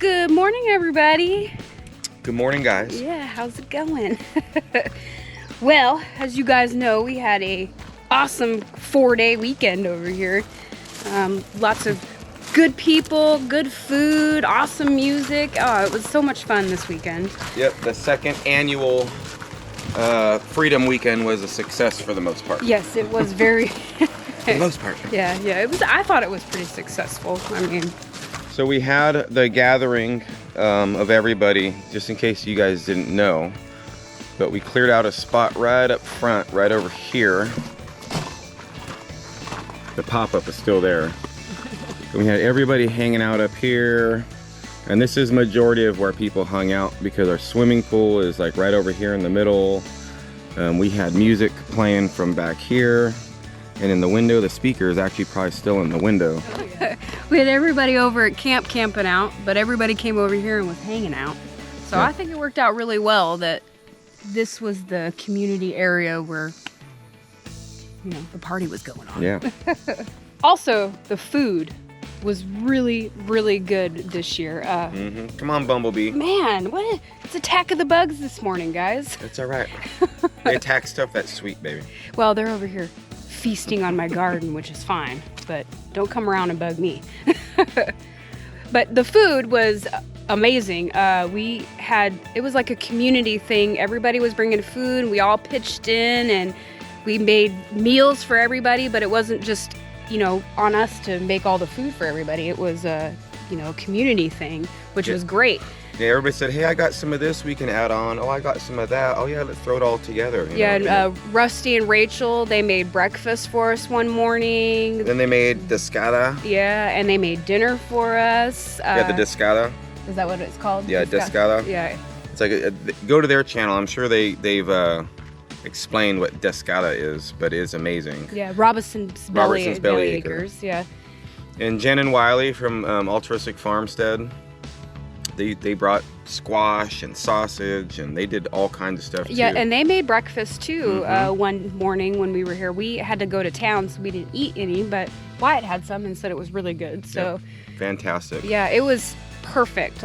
Good morning, everybody. Good morning, guys. Yeah, how's it going? Well, as you guys know, we had a awesome 4-day weekend over here. Lots of good people, good food, awesome music. Oh, it was so much fun this weekend. Yep, the second annual Freedom Weekend was a success for the most part. Yes, it was very... For the most part. Yeah, it was. I thought it was pretty successful. I mean... So we had the gathering of everybody, just in case you guys didn't know. But we cleared out a spot right up front, right over here. The pop-up is still there. We had everybody hanging out up here. And this is majority of where people hung out because our swimming pool is like right over here in the middle. We had music playing from back here. And in the window, the speaker is actually probably still in the window. We had everybody over at camp camping out, but everybody came over here and was hanging out. So yeah. I think it worked out really well that this was the community area where, you know, the party was going on. Yeah. Also, the food was really, really good this year. Come on, Bumblebee. Man, it's Attack of the Bugs this morning, guys. It's all right. They attack stuff that's sweet, baby. Well, they're over here feasting on my garden, which is fine, but don't come around and bug me. But the food was amazing. It was like a community thing. Everybody was bringing food. We all pitched in and we made meals for everybody, but it wasn't just, you know, on us to make all the food for everybody. It was a, you know, community thing, which was great. Yeah, everybody said, hey, I got some of this we can add on. Oh, I got some of that. Oh, yeah, let's throw it all together. You know? Rusty and Rachel, they made breakfast for us one morning. Then they made discada. Yeah, and they made dinner for us. Yeah, the discada. Is that what it's called? Yeah, discada. Yeah. It's like, go to their channel. I'm sure they've explained what discada is, but it is amazing. Yeah, Robinson's Belly Acres. Yeah. And Jen and Wiley from Altruistic Farmstead. They brought squash and sausage, and they did all kinds of stuff too. Yeah, and they made breakfast too. One morning when we were here, we had to go to town, so we didn't eat any, but Wyatt had some and said it was really good. So fantastic. Yeah, it was perfect.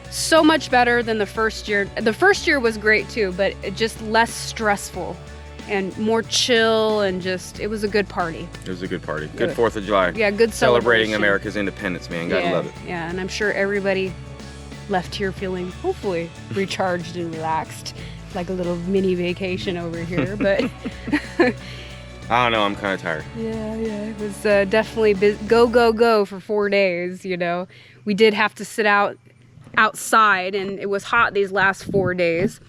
So much better than the first year. The first year was great too, but just less stressful and more chill, and just, it was a good party. It was a good party. Good 4th of July. Yeah, good celebrating America's independence, man. Gotta love it. Yeah, and I'm sure everybody left here feeling hopefully recharged and relaxed, like a little mini vacation over here. But I don't know, I'm kind of tired. Yeah, it was definitely go for 4 days. You know, we did have to sit outside, and it was hot these last 4 days.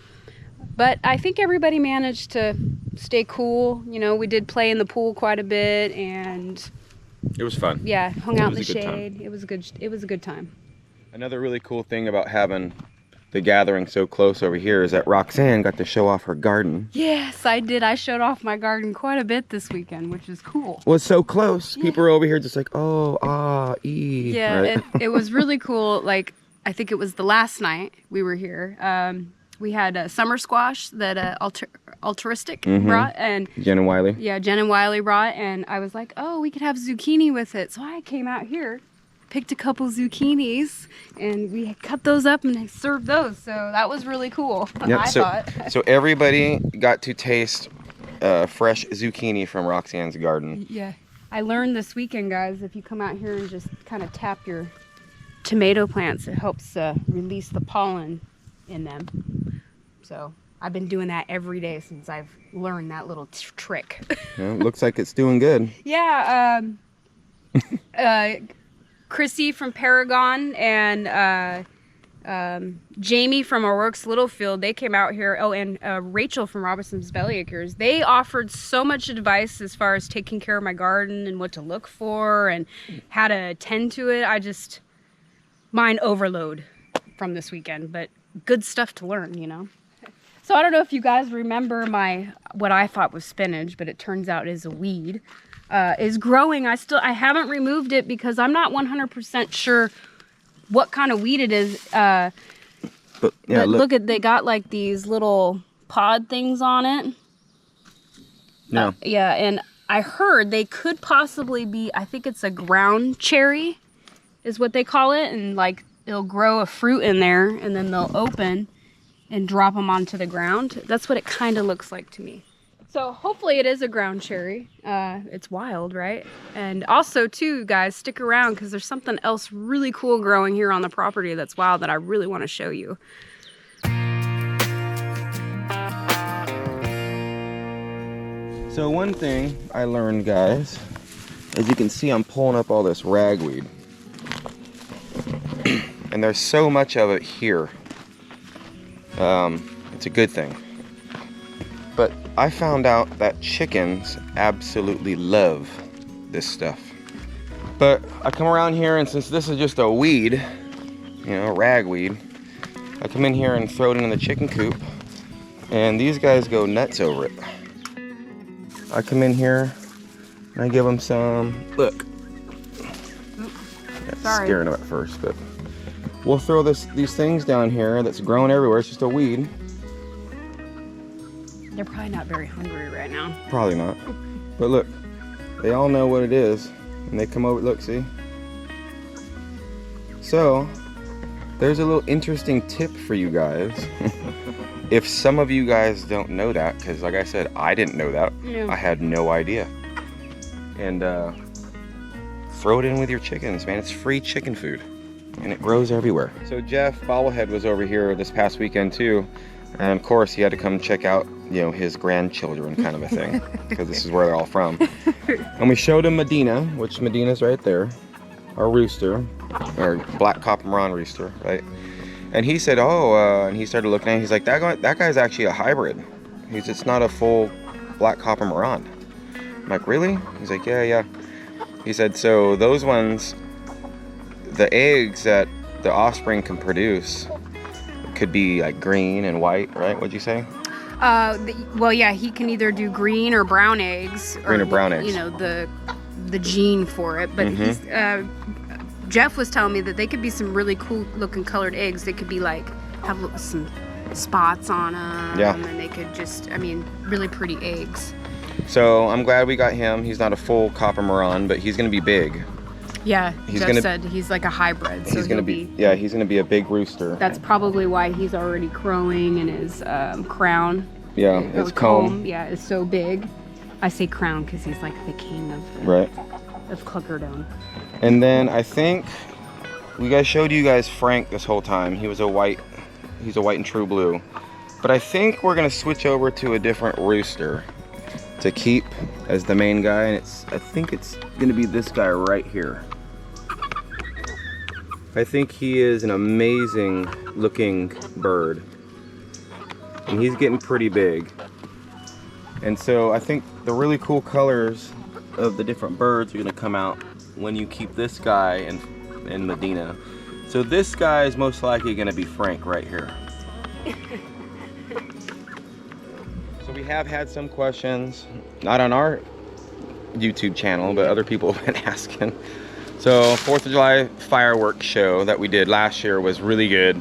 But I think everybody managed to stay cool. You know, we did play in the pool quite a bit, and it was fun. Yeah, hung out in the shade. It was a good time. Another really cool thing about having the gathering so close over here is that Roxane got to show off her garden. Yes, I did. I showed off my garden quite a bit this weekend, which is cool. Well, it's so close. Yeah. People are over here just like, oh, Yeah, right? it was really cool. Like, I think it was the last night we were here. We had summer squash that Altruistic brought, and Jen and Wiley. Yeah, Jen and Wiley brought, and I was like, oh, we could have zucchini with it. So I came out here, picked a couple zucchinis, and we cut those up and served those. So that was really cool. Yep, I thought. So everybody got to taste fresh zucchini from Roxane's garden. Yeah, I learned this weekend, guys, if you come out here and just kind of tap your tomato plants, it helps release the pollen in them. So I've been doing that every day since I've learned that little trick. Yeah, looks like it's doing good. Yeah, Chrissy from Paragon and Jamie from O'Rourke's Littlefield, they came out here. Oh, and Rachel from Robinson's Bellyacres. They offered so much advice as far as taking care of my garden and what to look for and how to tend to it. Mine overload from this weekend, but good stuff to learn, you know. So I don't know if you guys remember what I thought was spinach, but it turns out is a weed. Is growing. I haven't removed it because I'm not 100% sure what kind of weed it is. But yeah, look at, they got like these little pod things on it. Yeah. Yeah, and I heard they could possibly be, I think it's a ground cherry is what they call it, and like it'll grow a fruit in there and then they'll open and drop them onto the ground. That's what it kind of looks like to me. So hopefully it is a ground cherry. It's wild, right? And also too, guys, stick around because there's something else really cool growing here on the property that's wild that I really want to show you. So one thing I learned, guys, as you can see, I'm pulling up all this ragweed. And there's so much of it here. It's a good thing. But I found out that chickens absolutely love this stuff. But I come around here, and since this is just a weed, you know, ragweed, I come in here and throw it in the chicken coop, and these guys go nuts over it. I come in here and I give them some, look. That's scaring them at first, but we'll throw these things down here that's growing everywhere. It's just a weed. They're probably not very hungry right now. Probably not. But look, they all know what it is. And they come over, look, see? So, there's a little interesting tip for you guys. If some of you guys don't know that, because like I said, I didn't know that. No. I had no idea. And throw it in with your chickens, man. It's free chicken food. And it grows everywhere. So Jeff Bobblehead was over here this past weekend too. And of course he had to come check out, you know, his grandchildren kind of a thing. Because this is where they're all from. And we showed him Medina, which Medina's right there. Our rooster, our black copper Moran rooster, right? And he said, and he started looking at it. He's like, that guy's actually a hybrid. It's not a full black copper Moran. I'm like, really? He's like, yeah. He said, so those ones, the eggs that the offspring can produce could be like green and white, right? What'd you say? Well, yeah, he can either do green or brown eggs. Green or brown eggs. You know, the gene for it. But he's, Jeff was telling me that they could be some really cool looking colored eggs. They could be like, have some spots on them. Yeah. And they could just, I mean, really pretty eggs. So I'm glad we got him. He's not a full copper Moran, but he's gonna be big. Yeah, Jeff said he's like a hybrid. So he's gonna be a big rooster. That's probably why he's already crowing, and his crown. Yeah, his comb. Yeah, is so big. I say crown because he's like the king of of Cluckerdome. And then I think we showed you guys Frank this whole time. He's a white and true blue. But I think we're gonna switch over to a different rooster to keep as the main guy, and I think it's gonna be this guy right here. I think he is an amazing looking bird, and he's getting pretty big. And so I think the really cool colors of the different birds are gonna come out when you keep this guy and Medina. So this guy is most likely gonna be Frank right here. So we have had some questions, not on our YouTube channel, but other people have been asking. So 4th of July fireworks show that we did last year was really good.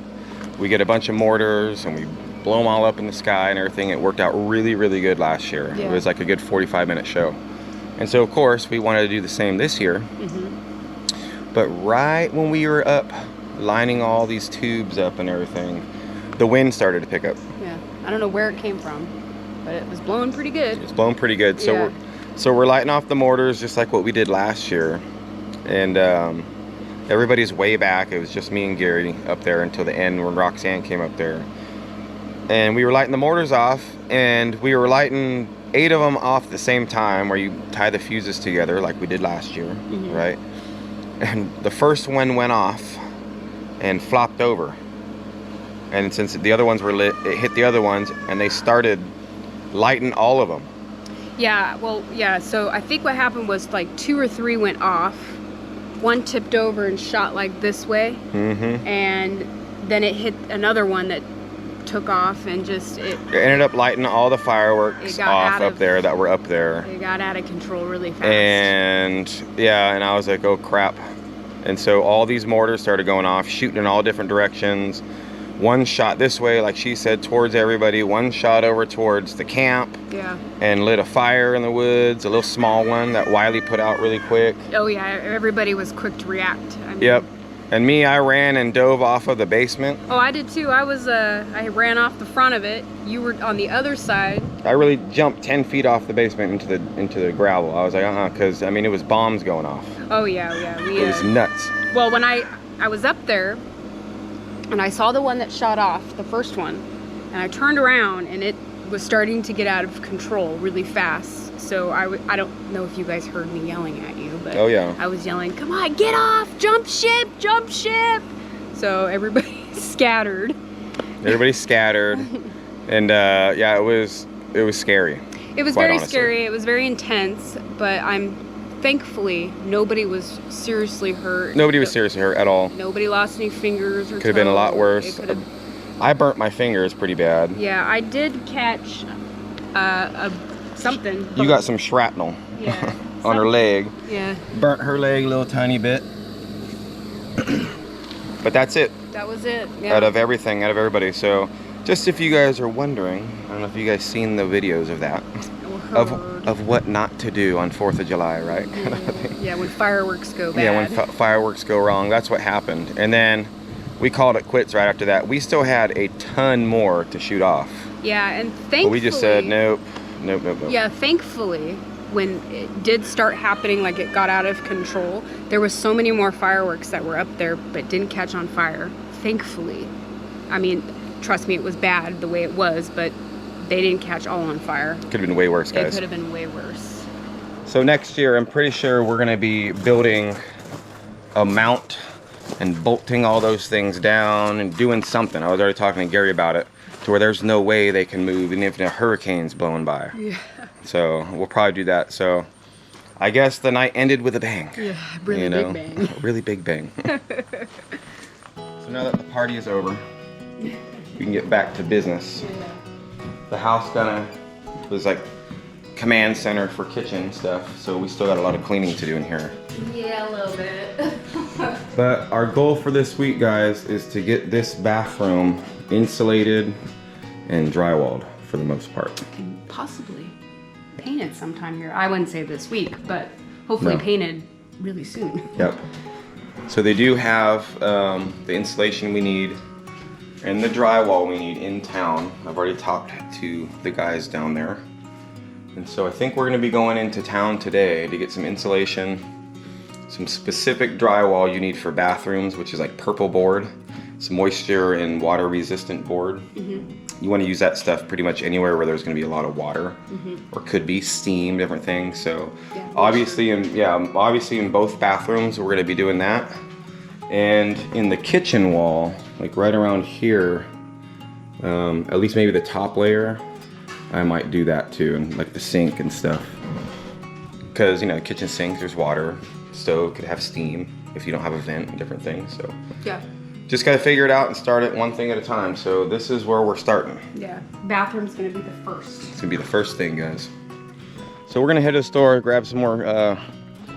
We get a bunch of mortars and we blow them all up in the sky and everything. It worked out really, really good last year. Yeah. It was like a good 45-minute show. And so of course we wanted to do the same this year. But right when we were up lining all these tubes up and everything, the wind started to pick up. Yeah, I don't know where it came from, but it was blowing pretty good. It's blowing pretty good. So yeah. we're lighting off the mortars just like what we did last year. And everybody's way back. It was just me and Gary up there until the end when Roxane came up there. and we were lighting the mortars off, and we were lighting 8 of them off at the same time, where you tie the fuses together like we did last year, right? And the first one went off and flopped over, and since the other ones were lit, it hit the other ones, and they started lighting all of them. Yeah, well, yeah, so I think what happened was like 2 or 3 went off, one tipped over and shot like this way, and then it hit another one that took off, and just it ended up lighting all the fireworks off up there that were up there. It got out of control really fast. And yeah, and I was like, oh crap. And so all these mortars started going off, shooting in all different directions. One shot this way, like she said, towards everybody. One shot over towards the camp. Yeah. And lit a fire in the woods, a little small one that Wiley put out really quick. Oh yeah, everybody was quick to react. I mean, yep. And me, I ran and dove off of the basement. Oh, I did too. I ran off the front of it. You were on the other side. I really jumped 10 feet off the basement into the gravel. I was like, because I mean, it was bombs going off. Oh yeah. It was nuts. Well, when I was up there, and I saw the one that shot off, the first one, and I turned around, and it was starting to get out of control really fast. So I don't know if you guys heard me yelling at you, but oh yeah, I was yelling, "Come on, get off! Jump ship! Jump ship!" So everybody scattered. Everybody scattered, and yeah, it was scary. It was very scary. It was very intense, but thankfully, nobody was seriously hurt. Nobody was seriously hurt at all. Nobody lost any fingers or toes. Could have been a lot worse. I burnt my fingers pretty bad. Yeah, I did catch something. You got some shrapnel on her leg. Yeah. Burnt her leg a little tiny bit. But that's it. That was it. Yeah. Out of everybody. So, just if you guys are wondering, I don't know if you guys seen the videos of that. Of what not to do on 4th of July, right? Yeah, when fireworks go bad. Yeah, when fireworks go wrong, that's what happened. And then we called it quits right after that. We still had a ton more to shoot off. Yeah, and thankfully... But we just said, nope. Yeah, thankfully, when it did start happening, like it got out of control, there was so many more fireworks that were up there but didn't catch on fire. Thankfully. I mean, trust me, it was bad the way it was, but they didn't catch all on fire. Could have been way worse, guys. It could have been way worse. So next year, I'm pretty sure we're going to be building a mount and bolting all those things down and doing something. I was already talking to Gary about it, to where there's no way they can move even if a hurricane's blowing by. Yeah. So we'll probably do that. So I guess the night ended with a bang. Yeah, really big bang. Really big bang. So now that the party is over, we can get back to business. Yeah. The house was like command center for kitchen stuff, so we still got a lot of cleaning to do in here. Yeah, a little bit. But our goal for this week, guys, is to get this bathroom insulated and drywalled for the most part. Possibly painted sometime here. I wouldn't say this week, but hopefully painted really soon. Yep. So they do have the insulation we need and the drywall we need in town. I've already talked to the guys down there. And so I think we're gonna be going into town today to get some insulation, some specific drywall you need for bathrooms, which is like purple board, some moisture and water resistant board. You wanna use that stuff pretty much anywhere where there's gonna be a lot of water, or could be steam, different things. So obviously in both bathrooms, we're gonna be doing that. And in the kitchen wall, like right around here, at least maybe the top layer, I might do that too, and like the sink and stuff. Because, you know, kitchen sink, there's water. Stove could have steam if you don't have a vent and different things. So yeah, just gotta figure it out and start it one thing at a time. So this is where we're starting. Yeah, bathroom's gonna be the first. It's gonna be the first thing, guys. So we're gonna head to the store, grab some more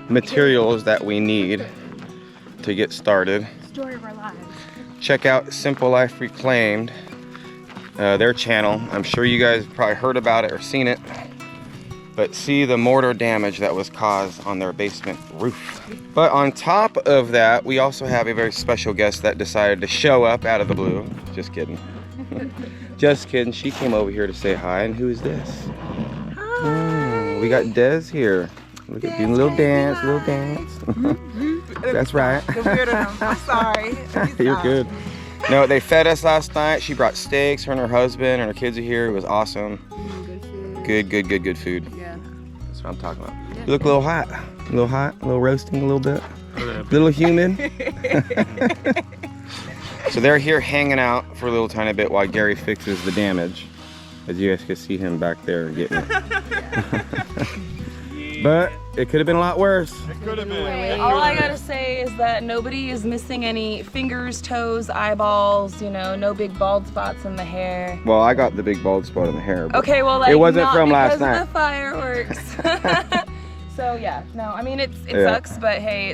materials that we need to get started. Story of our lives. Check out Simple Life Reclaimed, their channel. I'm sure you guys probably heard about it or seen it, but see the mortar damage that was caused on their basement roof. But on top of that, we also have a very special guest that decided to show up out of the blue. Just kidding. Just kidding. She came over here to say hi. And who is this? Hi. We got Des here. Look at doing a little dance, little dance. That's right. I'm sorry. You're good. No, they fed us last night. She brought steaks, her and her husband, and her kids are here. It was awesome. Good food. Good food. Yeah. That's what I'm talking about. Yeah. You look a little hot. A little roasting a little bit. A little humid. So they're here hanging out for a little tiny bit while Gary fixes the damage. As you guys can see him back there getting it. But it could have been a lot worse. It could have been. All I gotta say is that nobody is missing any fingers, toes, eyeballs, you know, no big bald spots in the hair. Well, I got the big bald spot in the hair. But Okay, well, like, it wasn't not from last because night. of the fireworks. So yeah, no, I mean it Yeah. sucks, but hey,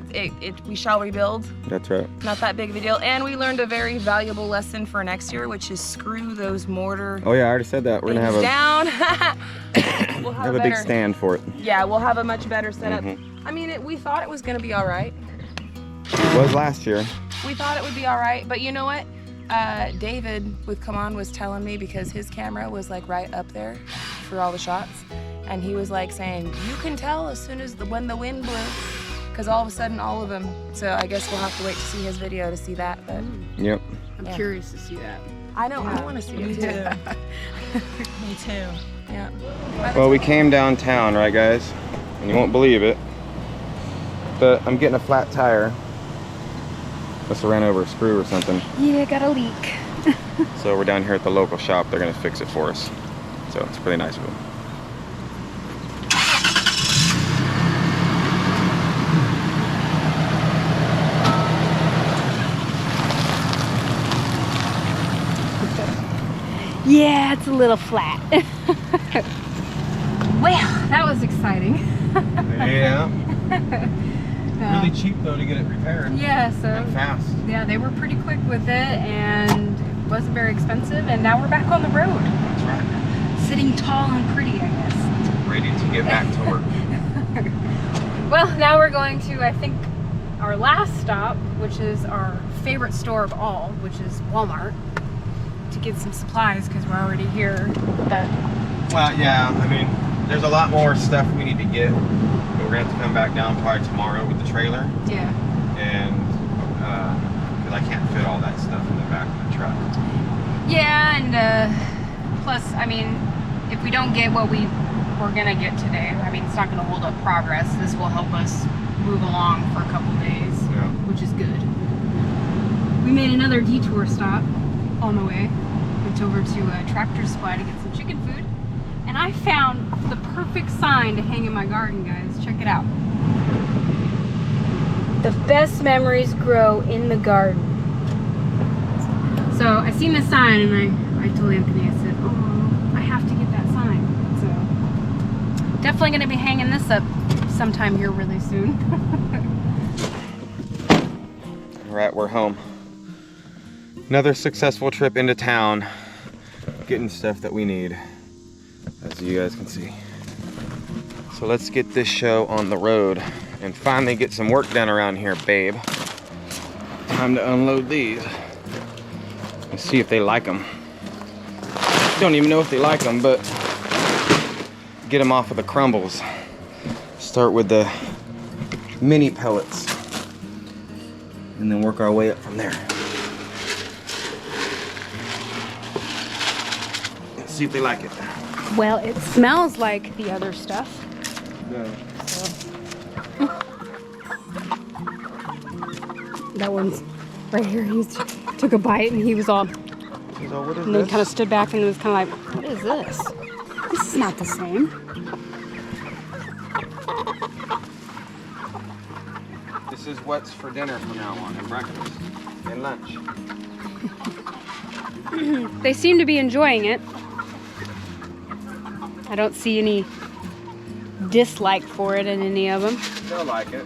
we shall rebuild. That's right. Not that big of a deal, and we learned a very valuable lesson for next year, which is screw those mortar. Oh yeah, I already said that. We're gonna have down. We'll have a big stand for it. Yeah, we'll have a much better setup. Mm-hmm. I mean, we thought it was gonna be all right. It was last year. We thought it would be all right, but you know what? David with Come On was telling me, because his camera was like right up there for all the shots, and he was like saying, you can tell as soon as when the wind blew, because all of a sudden all of them. So I guess we'll have to wait to see his video to see that. But Yep. I'm Yeah. curious to see that. I know, I want to see it too. Me too. Yeah. Well, we came downtown, right guys? And you won't believe it, but I'm getting a flat tire. Must have ran over a screw or something. Yeah, got a leak. So we're down here at the local shop. They're gonna fix it for us. So it's pretty nice of them. Yeah, it's a little flat. Well, that was exciting. Yeah. Really cheap though to get it repaired. Yeah, so And fast. yeah, they were pretty quick with it, and it wasn't very expensive, and now we're back on the road. That's right. Sitting tall and pretty, I guess. Ready to get back to work. Well, now we're going to, I think, our last stop, which is our favorite store of all, which is Walmart, to get some supplies because we're already here. But Well, yeah, I mean, there's a lot more stuff we need to get. But we're gonna have to come back down probably tomorrow with the trailer. yeah. And, because I can't fit all that stuff in the back of the truck. Yeah, and plus, I mean, if we don't get what we're gonna get today, I mean, it's not gonna hold up progress. This will help us move along for a couple days, Yeah. which is good. We made another detour stop on the way. Went over to Tractor Supply to get some chicken food, and I found the perfect sign to hang in my garden, guys. Check it out. The best memories grow in the garden. So I seen this sign, and I told Anthony, I said, oh, I have to get that sign. So definitely gonna be hanging this up sometime here really soon. All right, we're home. Another successful trip into town, getting stuff that we need, as you guys can see. So let's get this show on the road and finally get some work done around here, babe. Time to unload these and see if they like them. Don't even know if they like them, but get them off of the crumbles. Start with the mini pellets and then work our way up from there. Let's see if they like it. Well, it smells like the other stuff. That one's right here. He took a bite and he was all, He's all, what is and then this? kind of stood back and was kind of like, what is this? This is not the same. This is what's for dinner from now on, and breakfast, and lunch. They seem to be enjoying it. I don't see any dislike for it in any of them. They'll like it.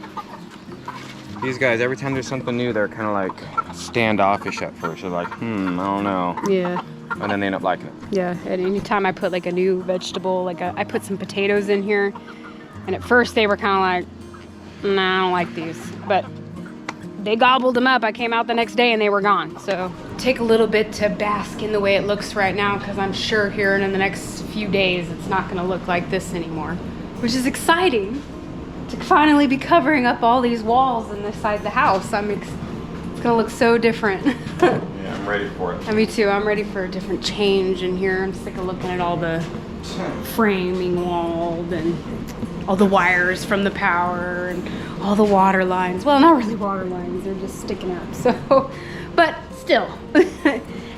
These guys, every time there's something new, they're kind of like standoffish at first. They're like, I don't know. Yeah. And then they end up liking it. Yeah, and anytime I put like a new vegetable, like I put some potatoes in here, and at first they were kind of like, nah, I don't like these, but they gobbled them up. I came out the next day and they were gone. So take a little bit to bask in the way it looks right now, because I'm sure here in the next few days it's not going to look like this anymore, which is exciting to finally be covering up all these walls in this side of the house. It's going to look so different. Yeah, I'm ready for it. Me too. I'm ready for a different change in here. I'm sick of looking at all the framing walled and all the wires from the power and all the water lines. Well, not really water lines. They're just sticking up. So, but still,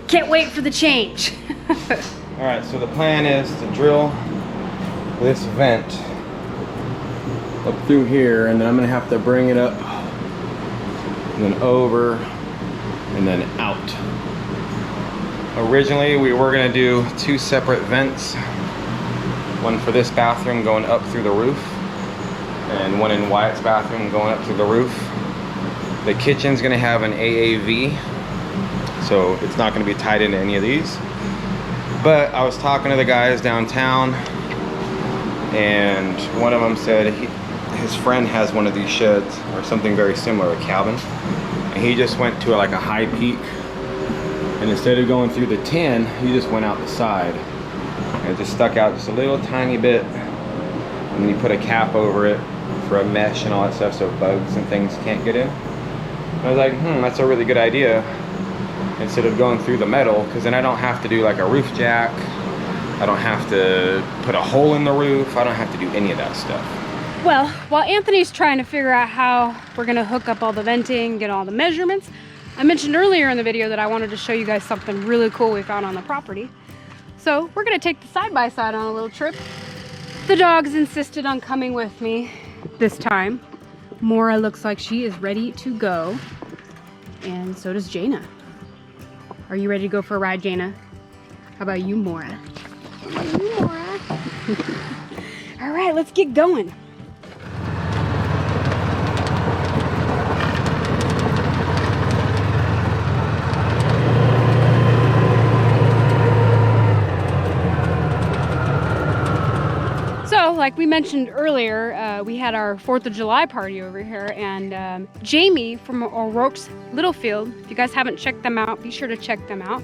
can't wait for the change. All right, so the plan is to drill this vent up through here, and then I'm gonna have to bring it up and then over and then out. Originally, we were gonna do 2 separate vents. One for this bathroom going up through the roof, and one in Wyatt's bathroom going up through the roof. The kitchen's gonna have an AAV, so it's not gonna be tied into any of these. But I was talking to the guys downtown, and one of them said his friend has one of these sheds or something very similar, a cabin, and he just went to like a high peak, and instead of going through the tin, he just went out the side. And it just stuck out just a little tiny bit, and then you put a cap over it for a mesh and all that stuff so bugs and things can't get in. And I was like, that's a really good idea, instead of going through the metal, because then I don't have to do like a roof jack, I don't have to put a hole in the roof, I don't have to do any of that stuff. Well, while Anthony's trying to figure out how we're gonna hook up all the venting, get all the measurements, I mentioned earlier in the video that I wanted to show you guys something really cool we found on the property. So we're gonna take the side-by-side on a little trip. The dogs insisted on coming with me this time. Mora looks like she is ready to go, and so does Jaina. Are you ready to go for a ride, Jaina? How about you, Mora? How about you, Mora? All right, let's get going. So, like we mentioned earlier, we had our 4th of July party over here, and Jamie from O'Rourke's Littlefield, if you guys haven't checked them out, be sure to check them out.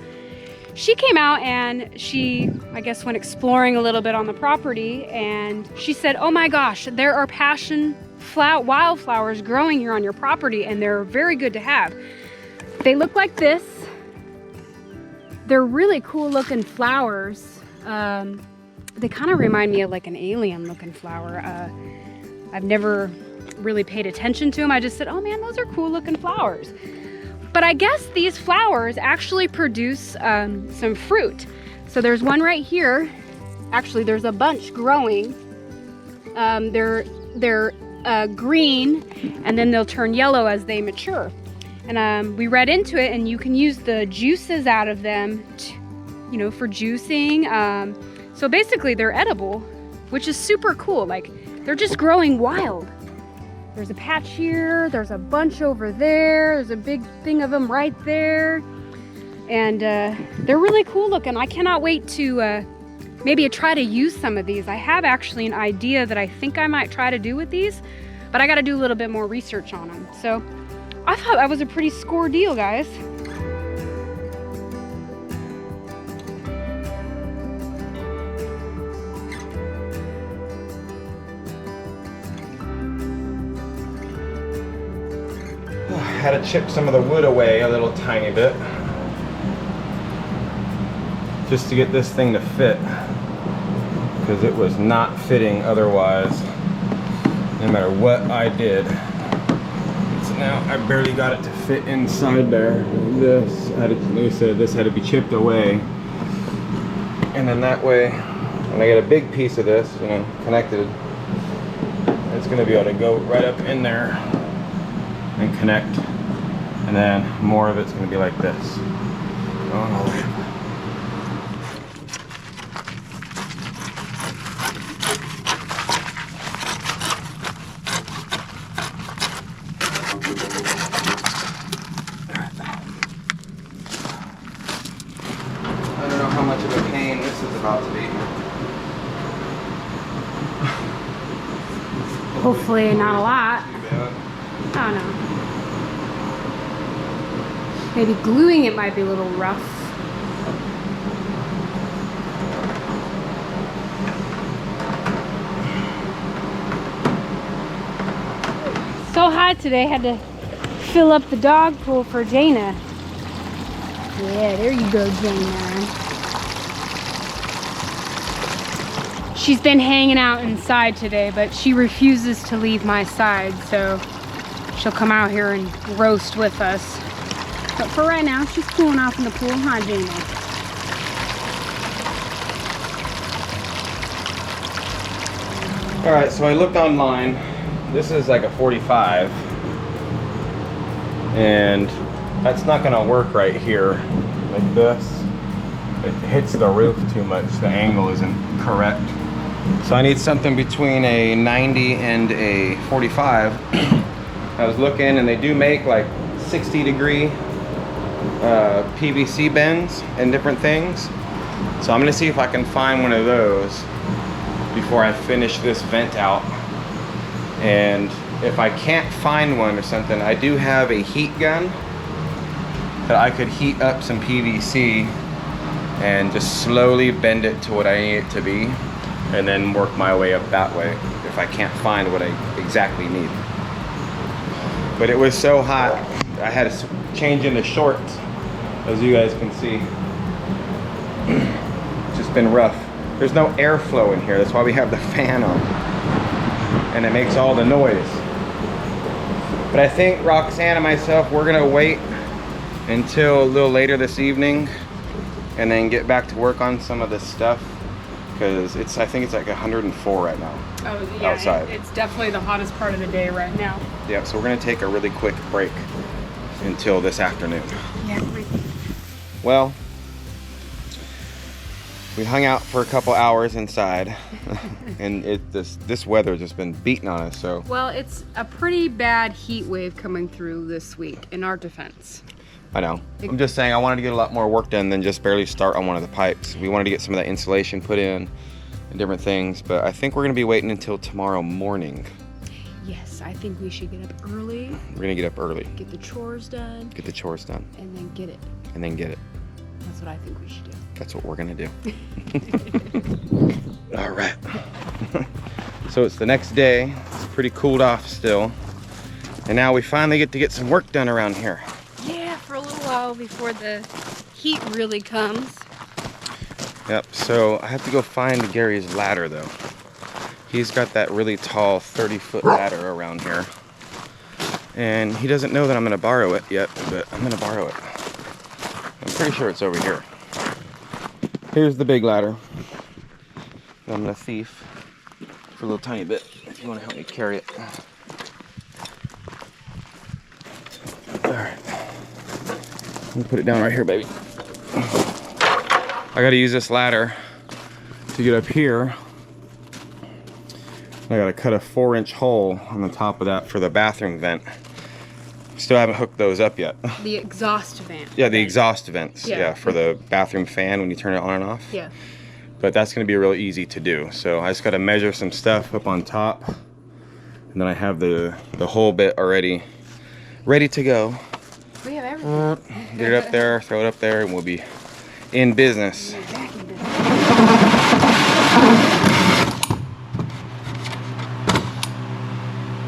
She came out and she, I guess, went exploring a little bit on the property, and she said, oh my gosh, there are passion wildflowers growing here on your property, and they're very good to have. They look like this. They're really cool looking flowers. They kind of remind me of like an alien looking flower. I've never really paid attention to them. I just said, oh man, those are cool looking flowers. But I guess these flowers actually produce some fruit. So there's one right here. Actually, there's a bunch growing. They're green, and then they'll turn yellow as they mature. And we read into it, and you can use the juices out of them, for juicing. So basically they're edible, which is super cool. Like, they're just growing wild. There's a patch here, there's a bunch over there, there's a big thing of them right there. And they're really cool looking. I cannot wait to maybe try to use some of these. I have actually an idea that I think I might try to do with these, but I gotta do a little bit more research on them. So I thought that was a pretty score deal, guys. Had to chip some of the wood away a little tiny bit, just to get this thing to fit, because it was not fitting otherwise, no matter what I did. So now I barely got it to fit inside there. This had to, like I said, this had to be chipped away, and then that way, when I get a big piece of this, connected, it's going to be able to go right up in there and connect, and then more of it's going to be like this. Oh. I don't know how much of a pain this is about to be. Hopefully not a lot. I don't know. Maybe gluing it might be a little rough. So hot today, had to fill up the dog pool for Jaina. Yeah, there you go, Jane. She's been hanging out inside today, but she refuses to leave my side, so she'll come out here and roast with us. But for right now, she's cooling off in the pool, huh, Jane? All right, so I looked online. This is like a 45, and that's not gonna work right here like this. It hits the roof too much. The angle isn't correct. So I need something between a 90 and a 45. I was looking, and they do make like 60-degree PVC bends and different things. So I'm gonna see if I can find one of those before I finish this vent out. And if I can't find one or something, I do have a heat gun that I could heat up some PVC and just slowly bend it to what I need it to be, and then work my way up that way if I can't find what I exactly need. But it was so hot, I had to change into shorts, as you guys can see. It's just been rough. There's no airflow in here, that's why we have the fan on. And it makes all the noise. But I think Roxanne and myself, we're gonna wait until a little later this evening and then get back to work on some of this stuff, because I think it's like 104 right now. Oh, yeah, outside. It's definitely the hottest part of the day right now. Yeah, so we're gonna take a really quick break until this afternoon. Yeah. Well, we hung out for a couple hours inside, and this weather has just been beating on us. So. Well, it's a pretty bad heat wave coming through this week, in our defense. I know. I'm just saying I wanted to get a lot more work done than just barely start on one of the pipes. We wanted to get some of that insulation put in and different things, but I think we're gonna be waiting until tomorrow morning. Yes, I think we should get up early. We're gonna get up early. Get the chores done. Get the chores done. And then get it. And then get it. That's what I think we should do. That's what we're gonna do. All right. So it's the next day. It's pretty cooled off still. And now we finally get to get some work done around here. Yeah, for a little while before the heat really comes. Yep, so I have to go find Gary's ladder though. He's got that really tall 30-foot ladder around here. And he doesn't know that I'm gonna borrow it yet, but I'm gonna borrow it. I'm pretty sure it's over here. Here's the big ladder. I'm gonna thief for a little tiny bit if you wanna help me carry it. All right. Let me put it down right here, baby. I gotta use this ladder to get up here. I gotta cut a 4-inch hole on the top of that for the bathroom vent. Still haven't hooked those up yet. The exhaust vent. Yeah, the exhaust vents. Yeah. Yeah, for the bathroom fan when you turn it on and off. Yeah. But that's gonna be real easy to do. So I just gotta measure some stuff up on top. And then I have the whole bit already ready to go. We have everything. Get it up there, throw it up there, and we'll be in business.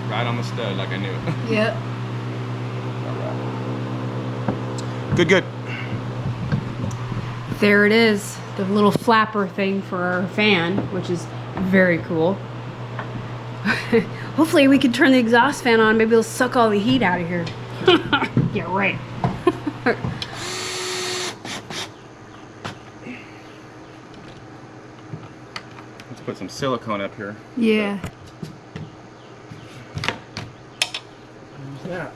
Right on the stud like I knew it. Yep. Good. There it is. The little flapper thing for our fan, which is very cool. Hopefully we can turn the exhaust fan on. Maybe it'll suck all the heat out of here. Yeah, right. Let's put some silicone up here. Yeah. Yeah.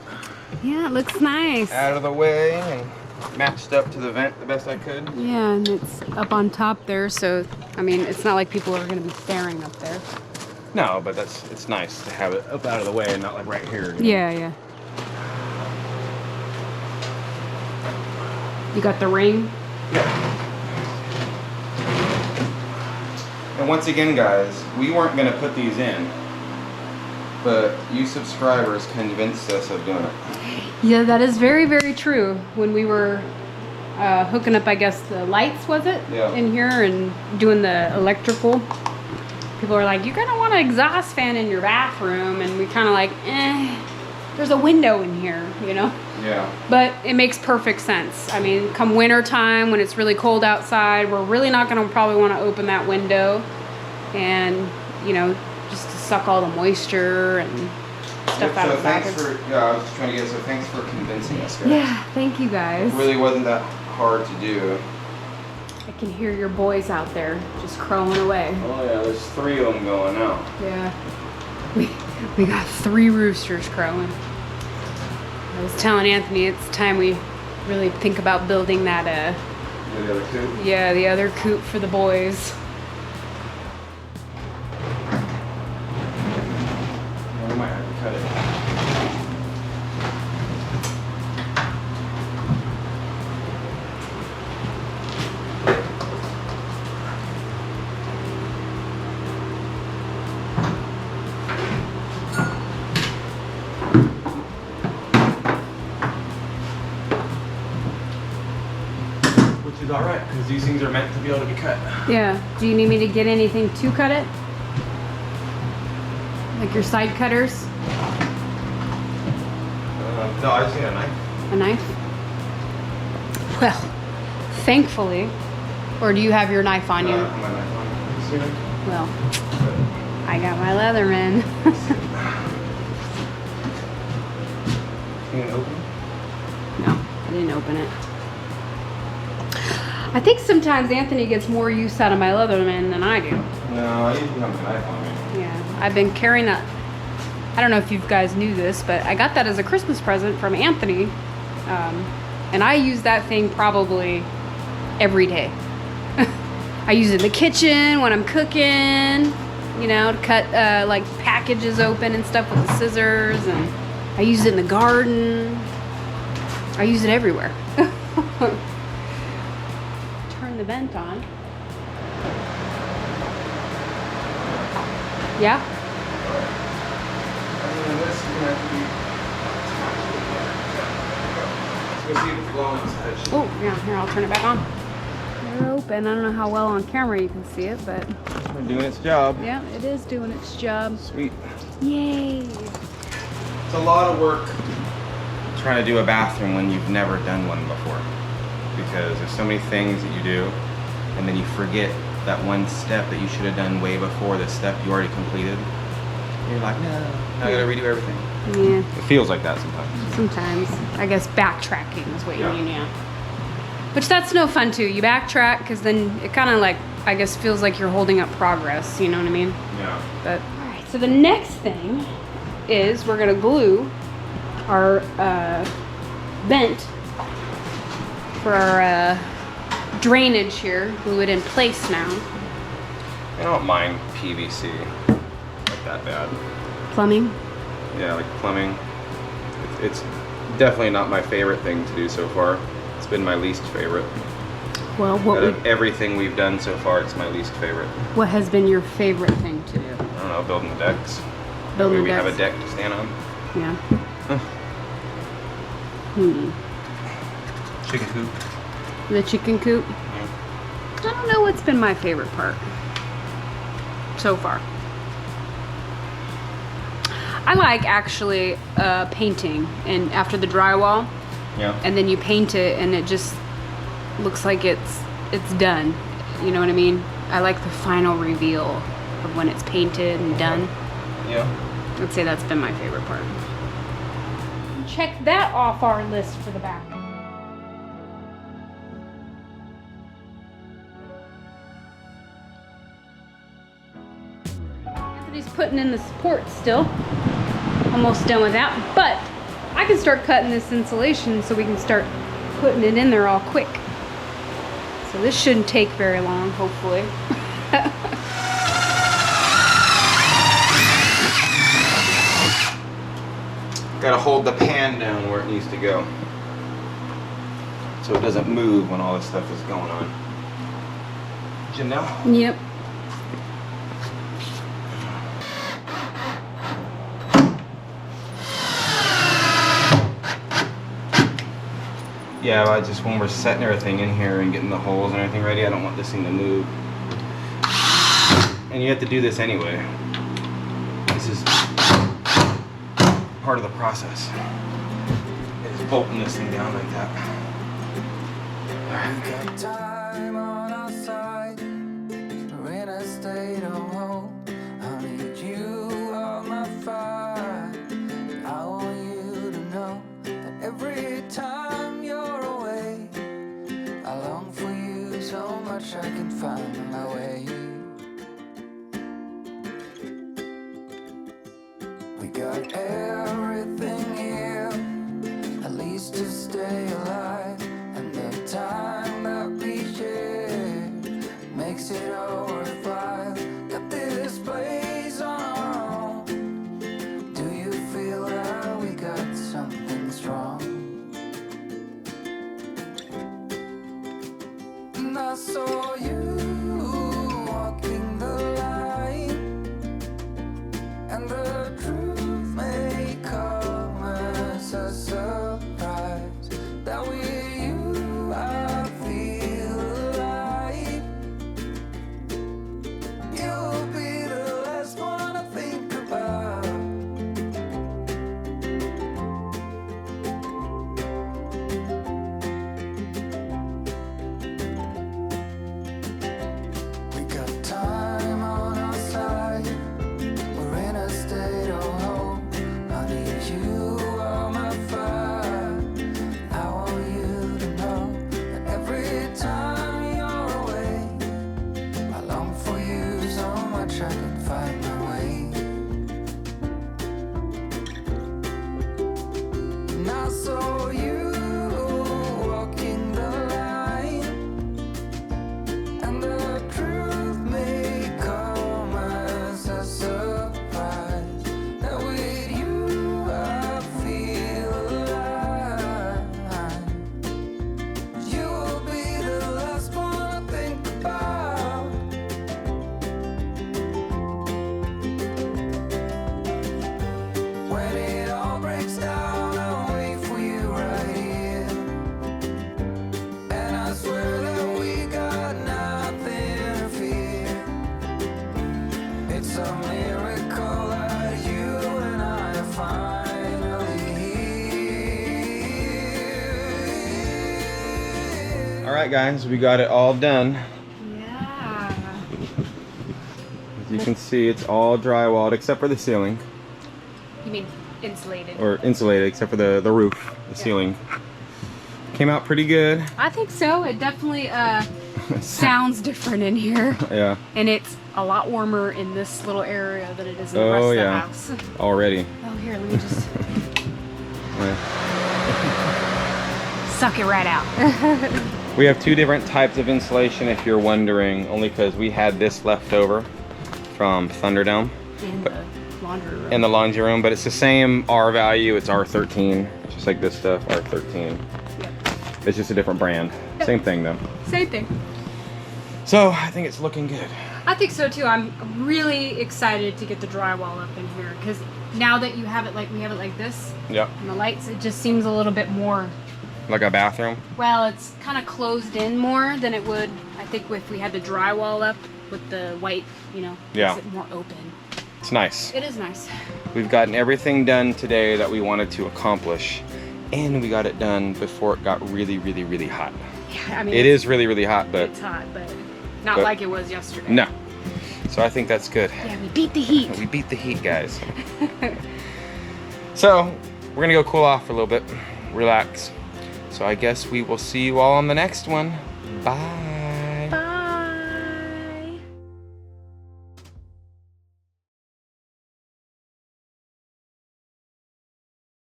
Yeah, it looks nice. Out of the way and matched up to the vent the best I could. Yeah, and it's up on top there, so I mean, it's not like people are going to be staring up there. No, but it's nice to have it up out of the way and not like right here. Yeah, yeah. You got the ring? Yeah. And once again, guys, we weren't going to put these in, but you subscribers convinced us of doing it. Yeah, that is very, very true. When we were hooking up, I guess, the lights, was it? Yeah. In here and doing the electrical. People were like, you're going to want an exhaust fan in your bathroom. And we kind of like, there's a window in here, you know? Yeah. But it makes perfect sense. I mean, come winter time when it's really cold outside, we're really not going to probably want to open that window and, you know, just to suck all the moisture and stuff out of the thanks fabric. for, yeah, I was just trying to get, so thanks for convincing us, guys. Yeah, thank you guys. It really wasn't that hard to do. I can hear your boys out there just crowing away. Oh yeah, there's 3 of them going out. Yeah. We got 3 roosters crowing. I was telling Anthony it's time we really think about building that The other coop? yeah, the other coop for the boys. Well, we might have to cut it. Which is alright, because these things are meant to be able to be cut. Yeah. Do you need me to get anything to cut it? Like your side cutters? No, I just need a knife. A knife? Well, thankfully. Or do you have your knife on you? My knife on. You see it? Well, I got my Leatherman. Can you open? No, I didn't open it. I think sometimes Anthony gets more use out of my Leatherman than I do. No, I usually have a knife on me. Yeah, I've been carrying that. I don't know if you guys knew this, but I got that as a Christmas present from Anthony. And I use that thing probably every day. I use it in the kitchen when I'm cooking, you know, to cut like packages open and stuff with the scissors. And I use it in the garden. I use it everywhere. Turn the vent on. Yeah? This is gonna have to be. Let's go see if it's blowing outside. Oh, yeah, here, I'll turn it back on. They're open. I don't know how well on camera you can see it, but We're doing its job. yeah, it is doing its job. Sweet. Yay. It's a lot of work trying to do a bathroom when you've never done one before. Because there's so many things that you do, and then you forget that one step that you should have done way before the step you already completed. You're like, no, now I gotta redo everything. Yeah, It feels like that sometimes. sometimes. I guess backtracking is what you Yeah. mean, yeah. Which that's no fun too. You backtrack because then it kind of like, I guess, feels like you're holding up progress, you know what I mean? Yeah. But, all right, so the next thing is we're gonna glue our vent for our drainage here, glue it in place now. I don't mind PVC like that bad. Plumbing. Yeah, like plumbing. It's definitely not my favorite thing to do so far. It's been my least favorite. Well, Out of everything we've done so far, it's my least favorite. what has been your favorite thing to do? I don't know, building the decks. Building we have a decks. deck to stand on. Yeah. Huh. Chicken coop. The chicken coop. Yeah. I don't know what's been my favorite part so far. I like actually painting, and after the drywall, Yeah. and then you paint it, and it just looks like it's done. You know what I mean? I like the final reveal of when it's painted and done. Yeah. I'd say that's been my favorite part. Check that off our list for the bathroom. Anthony's putting in the support still. Almost done with that, but I can start cutting this insulation so we can start putting it in there all quick. So this shouldn't take very long, hopefully. Gotta hold the pan down where it needs to go, so it doesn't move when all this stuff is going on. Did you know? Yep. Yeah, I just, when we're setting everything in here and getting the holes and everything ready, I don't want this thing to move. And you have to do this anyway. This is part of the process. Is bolting this thing down like that. We got time on our side. We're in a state of home. I need you on my fire. I want you to know that every time you're away, I long for you so much I can find my way. We got everything here, at least to stay alive. And the time that we share makes it all worthwhile. Got this place on our own. Do you feel that we got something strong? And I saw you walking the line, and the truth may come as a surprise. That with you I feel alive. You'll be the last one I think about. We got time on our side. We're in a state of hope. I need you on my fire. I want you to know that every time you're away, I long for you so much I can find my way. And I saw you walking the line, and the truth may come as a surprise. That with you I feel alive. You'll be the last one I think about. When it all breaks down, I'll wait for you right here. And I swear that we got nothing to fear. It's a miracle that you and I are finally here. All right, guys, we got it all done. Yeah. As you can see, it's all drywalled except for the ceiling, You mean insulated? or insulated except for the roof, the ceiling. Came out pretty good. I think so. It definitely sounds different in here. Yeah, And it's a lot warmer in this little area than it is in the Oh, rest yeah. of the house. already. Oh, here, let me just Yeah. suck it right out. We have two different types of insulation, if you're wondering, only because we had this left over from Thunderdome In the laundry room. in the laundry room, but it's the same R value. It's R13, just like this stuff, R13. Yep. It's just a different brand. Yep. Same thing though. Same thing. So I think it's looking good. I think so too. I'm really excited to get the drywall up in here because now that you have it like we have it like this Yep. and the lights, it just seems a little bit more. Like a bathroom. Well, it's kind of closed in more than it would, I think, if we had the drywall up with the white, you know, Yeah. makes it more open. It's nice. It is nice. We've gotten everything done today that we wanted to accomplish, and we got it done before it got really, really, really hot. Yeah, I mean, It is really, really hot, but It's hot, but not but- like it was yesterday. no. So I think that's good. Yeah, we beat the heat. We beat the heat, guys. So we're gonna go cool off for a little bit, relax. So I guess we will see you all on the next one. Bye.